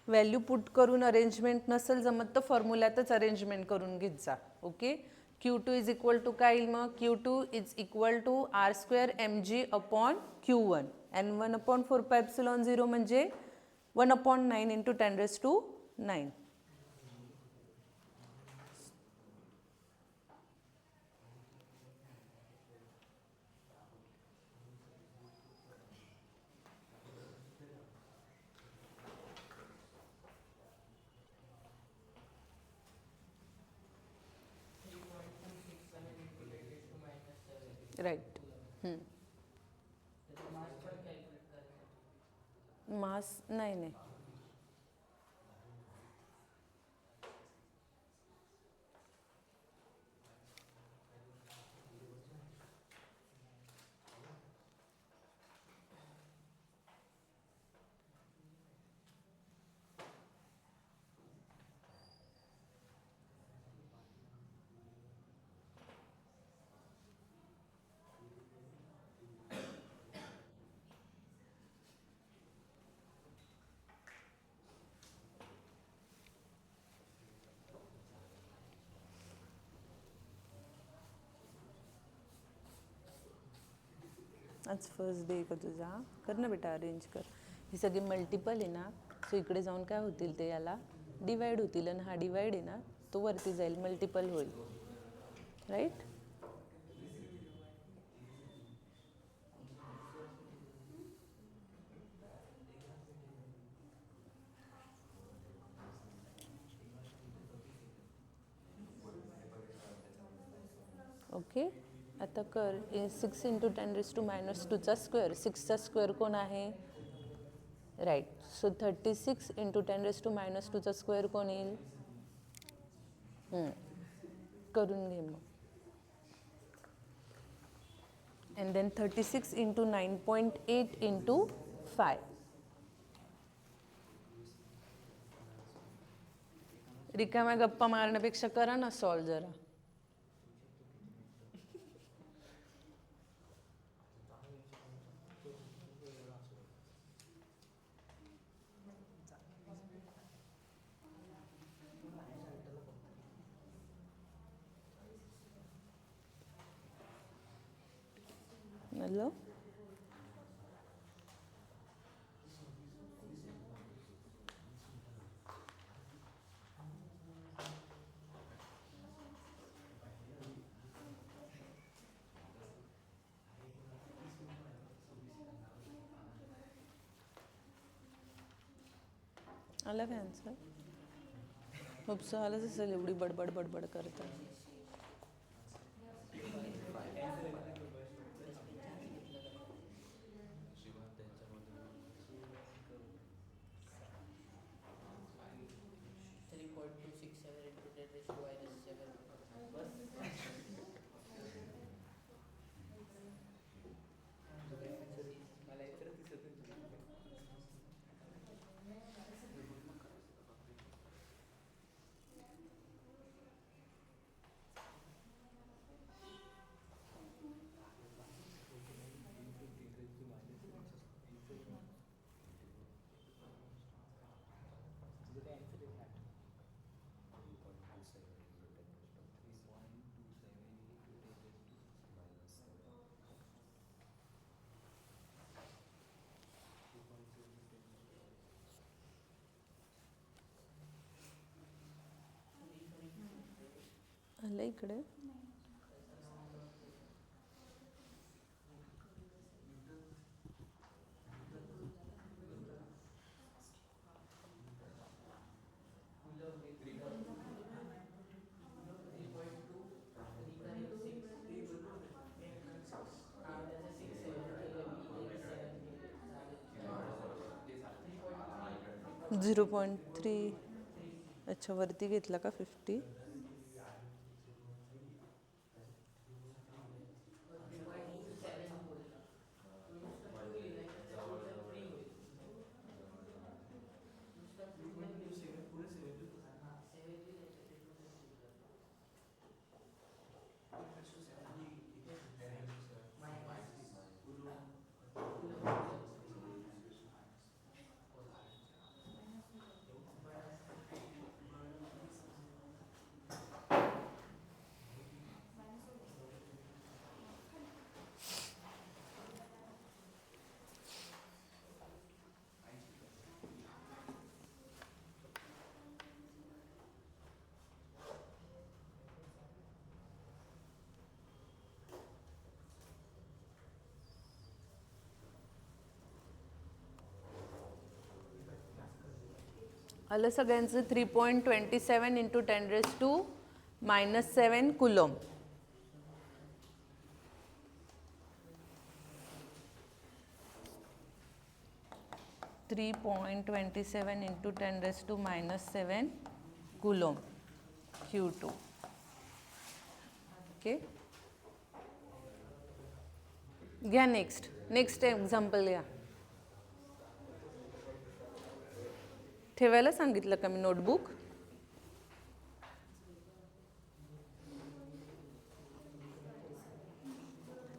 व्हॅल्यू पुट करून अरेंजमेंट नसेल जमत तर फॉर्म्युल्यातच अरेंजमेंट करून घेत जा. Okay, Q2 is equal to काय येईल मग Q2 is equal to R² mg upon Q1 and 1/4πε0 म्हणजे 1/9 इंटू 10⁻⁹. राईट. मास नाही नाही आज फर्स्ट डे का तुझा. कर ना बेटा, अरेंज कर. ही सगळी मल्टिपल आहे ना, सो इकडे जाऊन काय होतील ते याला डिवाइड होतील आणि हा डिवाइड आहे ना तो वरती जाईल, मल्टिपल होईल राईट. ओके, आता कर 6 इंटू 10⁻⁻²चा स्क्वेअर कोण आहे राईट. सो 36 इंटू 10⁻⁻² स्क्वेअर कोण येईल. करून घे मग. and then 36 into 9.8 into 5. रिकाम्या गप्पा मारण्यापेक्षा करा ना सॉल्व जरा. हॅलो आला काय आन्सर? उपसा आलंच असेल, एवढी बडबड बडबड करतात. आलं इकडे. झिरो 0.3. अच्छा वरती घेतला का 50. आलं सगळ्यांचं. 3.27 into 10⁻⁻7 coulomb. (3.27 into 10⁻⁻7 coulomb Q2). Okay घ्या. नेक्स्ट एक्झाम्पल घ्या. ठेवायला सांगितलं का मी नोटबुक?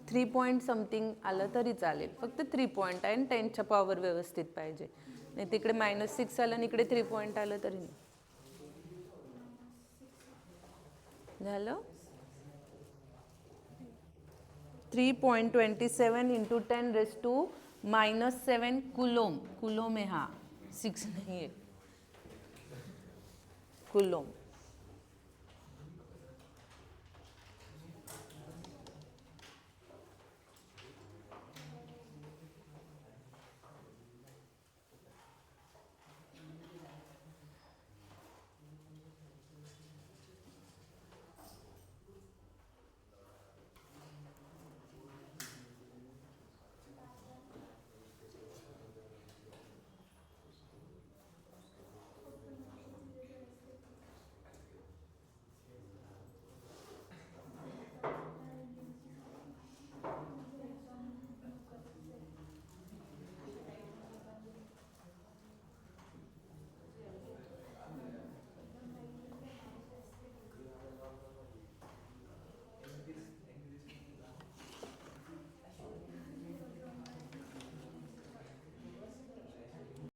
थ्री पॉईंट समथिंग आलं तरी चालेल, फक्त 3 पॉईंट आहे आणि 10च्या पॉवर व्यवस्थित पाहिजे. नाही तिकडे -6 आलं आणि इकडे 3 पॉईंट आलं तरी नाही. झालं. 3.27 इंटू 10⁻⁻7 कुलोम. कुलोम आहे हा, 6 नाही आहे. कुलोम.